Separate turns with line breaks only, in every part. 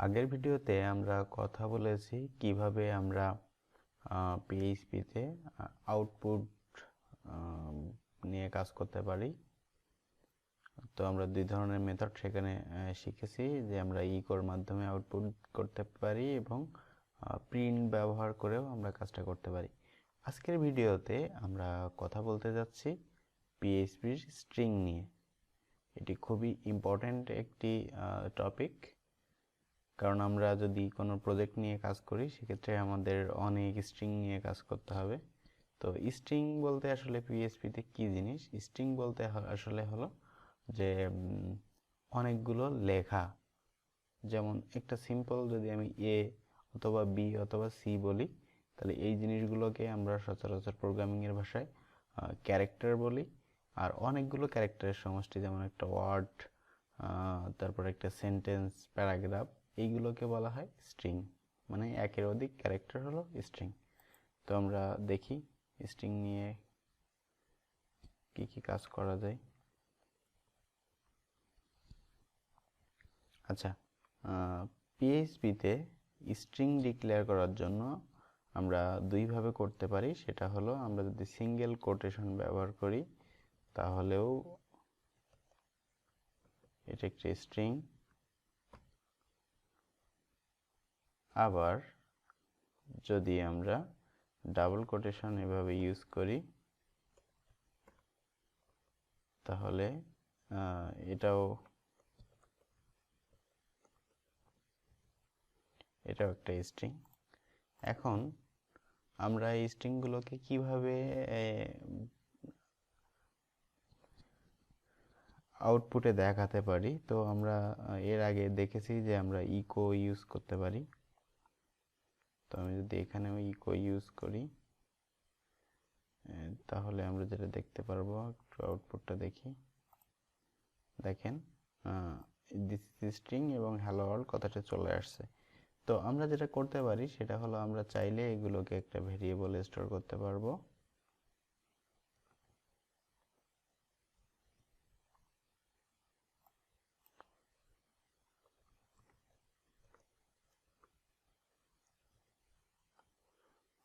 আগের ভিডিওতে আমরা কথা বলেছি কিভাবে আমরা পিএইচপিতে আউটপুট নিয়ে কাজ করতে পারি। তো আমরা দুই ধরনের মেথড সেখানে শিখেছি যে আমরা ইকোর মাধ্যমে আউটপুট করতে পারি এবং প্রিন্ট ব্যবহার করেও আমরা কাজটা করতে পারি। আজকের ভিডিওতে আমরা কথা বলতে যাচ্ছি পিএইচপির স্ট্রিং নিয়ে। এটি খুবই ইম্পর্ট্যান্ট একটি টপিক, কারণ আমরা যদি কোনো প্রজেক্ট নিয়ে কাজ করি সেক্ষেত্রে আমাদের অনেক স্ট্রিং নিয়ে কাজ করতে হবে। তো স্ট্রিং বলতে আসলে পিএইচপিতে কী জিনিস? স্ট্রিং বলতে আসলে হলো যে অনেকগুলো লেখা, যেমন একটা সিম্পল যদি আমি এ অথবা বি অথবা সি বলি, তাহলে এই জিনিসগুলোকে আমরা সচরাচর প্রোগ্রামিংয়ের ভাষায় ক্যারেক্টার বলি। আর অনেকগুলো ক্যারেক্টারের সমষ্টি, যেমন একটা ওয়ার্ড, তারপর একটা সেন্টেন্স, প্যারাগ্রাফ, এইগুলোকে বলা হয় স্ট্রিং। মানে একের অধিক ক্যারেক্টার হলো স্ট্রিং। তো আমরা দেখি স্ট্রিং নিয়ে কি কি কাজ করা যায়। আচ্ছা, পিএইচপিতে স্ট্রিং ডিক্লেয়ার করার জন্য আমরা দুইভাবে করতে পারি। সেটা হলো আমরা যদি সিঙ্গেল কোটেশন ব্যবহার করি তাহলেও এটা একটি স্ট্রিং। আবার যদি আমরা ডাবল কোটেশন এভাবে ইউজ করি তাহলে এটাও একটা স্ট্রিং। এখন আমরা এই স্ট্রিংগুলোকে কিভাবে আউটপুটে দেখাতে পারি? তো আমরা এর আগে দেখেছি যে আমরা ইকো ইউজ করতে পারি। তো আমি যদি এখানেও ইকো ইউজ করি তাহলে আমরা যেটা দেখতে পারবো, একটু আউটপুটটা দেখি। দেখেন দিস ইজ স্ট্রিং এবং হ্যালো ওয়ার্ল্ড কথাটা চলে আসছে। তো আমরা যেটা করতে পারি সেটা হলো আমরা চাইলে এগুলোকে একটা ভেরিয়েবলে স্টোর করতে পারবো।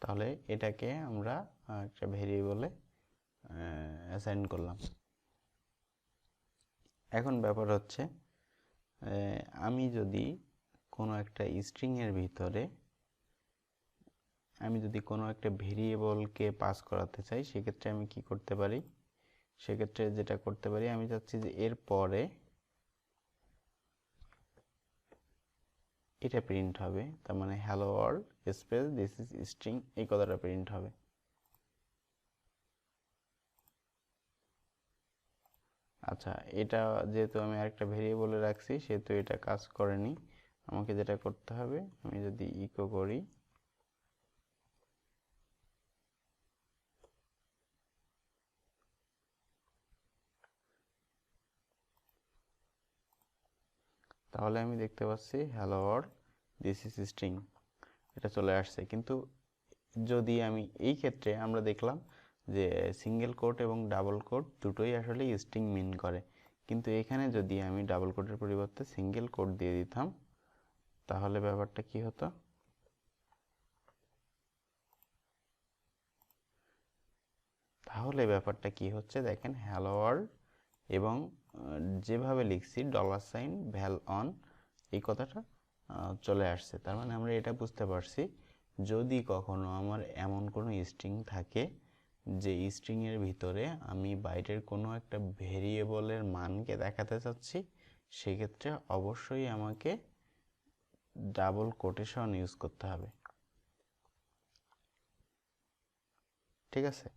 তাহলে এটাকে আমরা একটা ভেরিয়েবলে অ্যাসাইন করলাম। এখন ব্যাপার হচ্ছে আমি যদি কোনো একটা স্ট্রিংয়ের ভিতরে আমি যদি কোনো একটা ভেরিয়েবলকে পাস করাতে চাই, সেক্ষেত্রে আমি কি করতে পারি? সেক্ষেত্রে যেটা করতে পারি, আমি চাচ্ছি যে এর পরে এটা প্রিন্ট হবে, তার মানে hello world space this is string, এই কথাটা প্রিন্ট হবে। আচ্ছা, এটা যেহেতু আমি আরেকটা ভেরিয়েবলে রাখছি সেহেতু এটা কাজ করেনি। আমাকে যেটা করতে হবে, আমি যদি ইকো করি তাহলে আমি দেখতে পাচ্ছি hello world this is string, এটা চলে আসছে। কিন্তু যদি আমি এই ক্ষেত্রে আমরা দেখলাম যে সিঙ্গেল কোট এবং ডাবল কোট দুটোই আসলে স্ট্রিং মিন করে, কিন্তু এখানে যদি আমি ডাবল কোটের পরিবর্তে সিঙ্গেল কোট দিয়ে দিতাম তাহলে ব্যাপারটা কি হতো? তাহলে ব্যাপারটা কি হচ্ছে দেখেন, হ্যালো ওয়ার্ল্ড এবং যেভাবে লিখছি $, ভ্যাল অন, এই কথাটা চলে আসছে। তার মানে আমরা এটা বুঝতে পারছি, যদি কখনো আমার এমন কোনো স্ট্রিং থাকে যে স্ট্রিংয়ের ভিতরে আমি বাইরের কোনো একটা ভেরিয়েবলের মানকে দেখাতে চাচ্ছি, সেক্ষেত্রে অবশ্যই আমাকে ডাবল কোটেশন ইউজ করতে হবে। ঠিক আছে?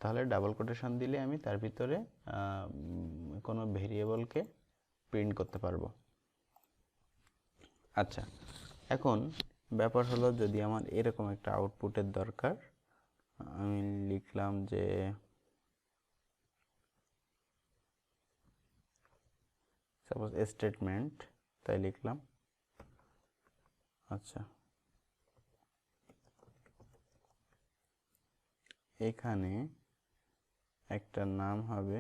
তাহলে ডাবল কোটেশন দিলে আমি তার ভিতরে কোনো ভেরিয়েবলকে প্রিন্ট করতে পারবো। আচ্ছা, এখন ব্যাপার হলো যদি আমার এরকম একটা আউটপুটের দরকার, আমি লিখলাম যে সাপোজ স্টেটমেন্ট, তাই লিখলাম। আচ্ছা, এখানে একটা নাম হবে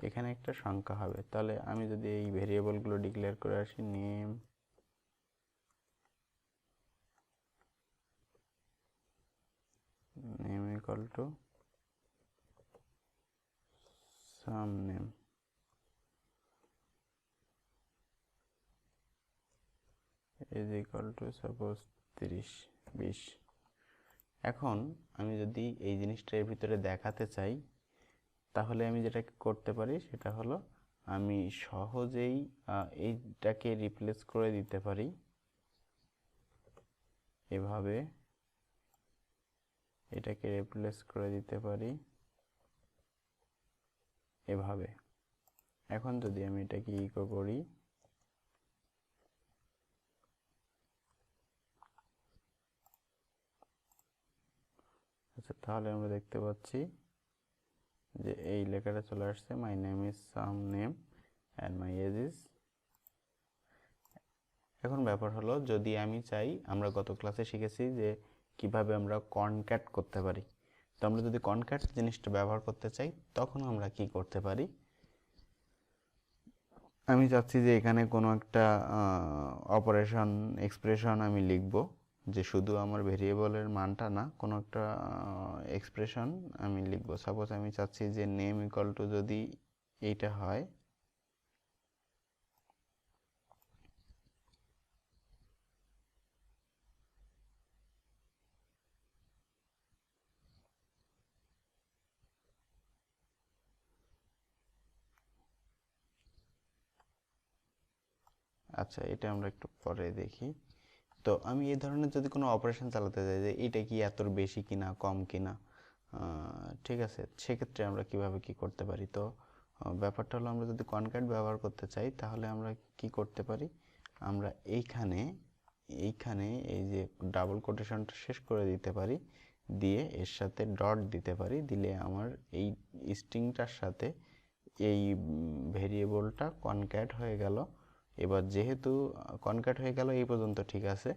এখানে একটা সংখ্যা হবে। তাহলে আমি যদি এই ভেরিয়েবলগুলো ডিক্লেয়ার করে আসি, name equal to some name is equal to suppose 30-20। এখন আমি যদি এই জিনিসটা এর ভিতরে দেখাতে চাই, তাহলে আমি যেটা করতে পারি সেটা হলো আমি সহজেই এইটাকে রিপ্লেস করে দিতে পারি এভাবে, এটাকে রিপ্লেস করে দিতে পারি এভাবে। এখন যদি আমি এটাকে ইকো করি, আচ্ছা, তাহলে আমরা দেখতে পাচ্ছি যে এই লেখাটা চলে আসছে, my name is some name and my age is. এখন ব্যাপার হলো, যদি আমি চাই, আমরা গত ক্লাসে শিখেছি যে কিভাবে আমরা কনক্যাট করতে পারি। তো আমরা যদি কনক্যাট জিনিসটা ব্যবহার করতে চাই, তখন আমরা কি করতে পারি, আমি চাচ্ছি যে এখানে কোনো একটা অপারেশন এক্সপ্রেশন আমি লিখব, যে শুধু আমার ভেরিয়েবলের মানটা না, কোনো একটা এক্সপ্রেশন আমি লিখব। সাপোজ আমি চাচ্ছি যে নেম ইকুয়াল টু যদি এইটা হয়, আচ্ছা এটা আমরা একটু পরে দেখি। তো আমি এই ধরনের যদি কোনো অপারেশন চালাতে চাই যে এটা কি এত বেশি কিনা কম কিনা, ঠিক আছে, সেক্ষেত্রে আমরা কিভাবে কি করতে পারি। তো ব্যাপারটা হলো, আমরা যদি কনক্যাট ব্যবহার করতে চাই, তাহলে আমরা কি করতে পারি, আমরা এইখানে এই যে ডাবল কোটেশনটা শেষ করে দিতে পারি, দিয়ে এর সাথে ডট দিতে পারি, দিলে আমার এই স্ট্রিংটার সাথে এই ভেরিয়েবলটা কনক্যাট হয়ে গেল। এবার যেহেতু কনক্যাট হয়ে গেল এই পর্যন্ত ঠিক আছে,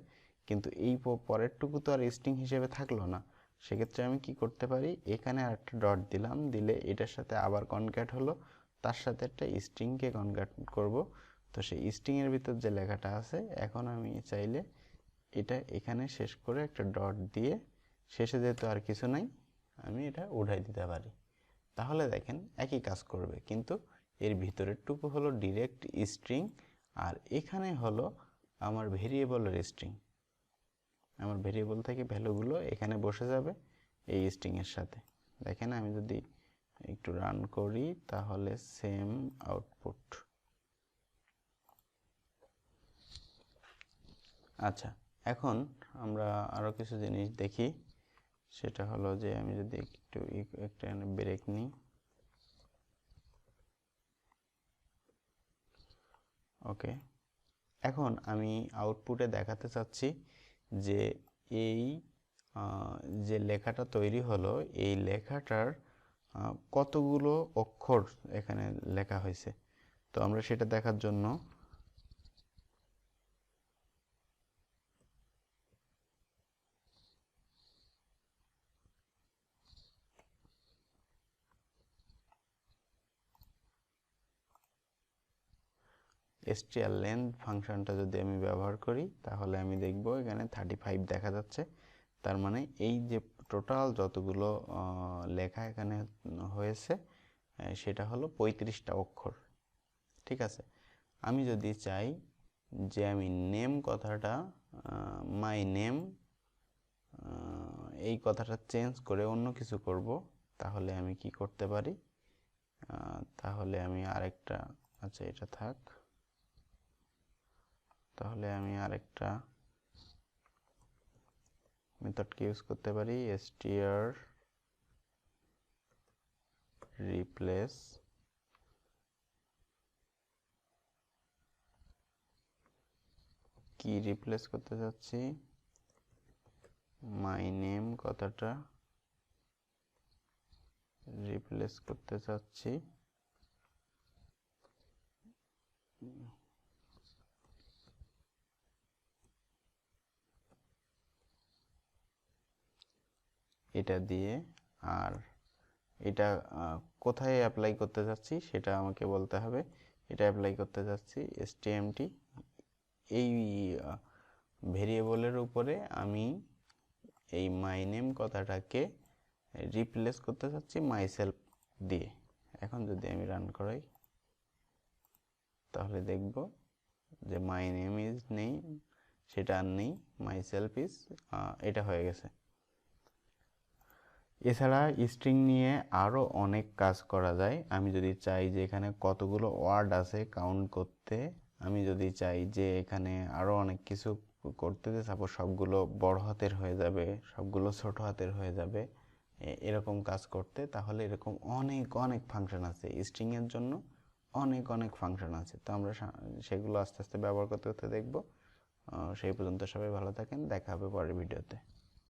কিন্তু এই পরেরটুকু তো আর স্ট্রিং হিসেবে থাকলো না। সেক্ষেত্রে আমি কি করতে পারি, এখানে আরেকটা ডট দিলাম, দিলে এটার সাথে আবার কনক্যাট হলো, তার সাথে একটা স্ট্রিংকে কনক্যাট করব। তো সেই স্ট্রিংয়ের ভিতর যে লেখাটা আছে, এখন আমি চাইলে এটা এখানে শেষ করে একটা ডট দিয়ে, শেষে যেহেতু আর কিছু নাই, আমি এটা উঠাই দিতে পারি। তাহলে দেখেন একই কাজ করবে, কিন্তু এর ভিতরের টুকু হলো ডিরেক্ট স্ট্রিং, আর এখানে হলো আমার ভেরিয়েবলের স্ট্রিং। আমার ভেরিয়েবল থেকে ভ্যালুগুলো এখানে বসে যাবে এই স্ট্রিংয়ের সাথে। দেখেন আমি যদি একটু রান করি, তাহলে সেম আউটপুট। আচ্ছা, এখন আমরা আরও কিছু জিনিস দেখি। সেটা হলো যে আমি যদি একটু একটা ব্রেক নিই, ওকে। এখন আমি আউটপুটে দেখাতে চাচ্ছি যে এই যে লেখাটা তৈরি হলো, এই লেখাটার কতগুলো অক্ষর এখানে লেখা হয়েছে। তো আমরা সেটা দেখার জন্য str লেন্থ ফাংশনটা যদি আমি ব্যবহার করি, তাহলে আমি দেখব এখানে 35 দেখা যাচ্ছে। তার মানে এই যে টোটাল যতগুলো লেখা এখানে হয়েছে, সেটা হলো 35টা অক্ষর। ঠিক আছে, আমি যদি চাই যে আমি নেম কথাটা, মাই নেম, এই কথাটা চেঞ্জ করে অন্য কিছু করব, তাহলে আমি কি করতে পারি, তাহলে আমি আরেকটা, আচ্ছা এটা থাক, তাহলে আমি আরেকটা মেথডকে ইউজ করতে পারি, str রিপ্লেস কি রিপ্লেস করতে যাচ্ছি, মাই নেম কথাটা রিপ্লেস করতে চাচ্ছি এটা দিয়ে। আর এটা কোথায় অ্যাপ্লাই করতে যাচ্ছি সেটা আমাকে বলতে হবে। এটা অ্যাপ্লাই করতে যাচ্ছি stmt এই ভেরিয়েবলের উপরে আমি এই মাই নেম কথাটাকে রিপ্লেস করতে চাচ্ছি মাইসেলফ দিয়ে। এখন যদি আমি রান করাই তাহলে দেখব যে মাই নেম ইজ নেই, সেটা আর নেই, মাইসেলফ ইজ এটা হয়ে গেছে। এছাড়া স্ট্রিং নিয়ে আরও অনেক কাজ করা যায়। আমি যদি চাই যে এখানে কতগুলো ওয়ার্ড আছে কাউন্ট করতে, আমি যদি চাই যে এখানে আরও অনেক কিছু করতে, সাপোজ সবগুলো বড় হাতের হয়ে যাবে, সবগুলো ছোট হাতের হয়ে যাবে, এরকম কাজ করতে, তাহলে এরকম অনেক অনেক ফাংশন আছে স্ট্রিংয়ের জন্য, অনেক অনেক ফাংশন আছে। তো আমরা সেগুলো আস্তে আস্তে ব্যবহার করতে করতে দেখব। সেই পর্যন্ত সবাই ভালো থাকেন, দেখা হবে পরের ভিডিওতে।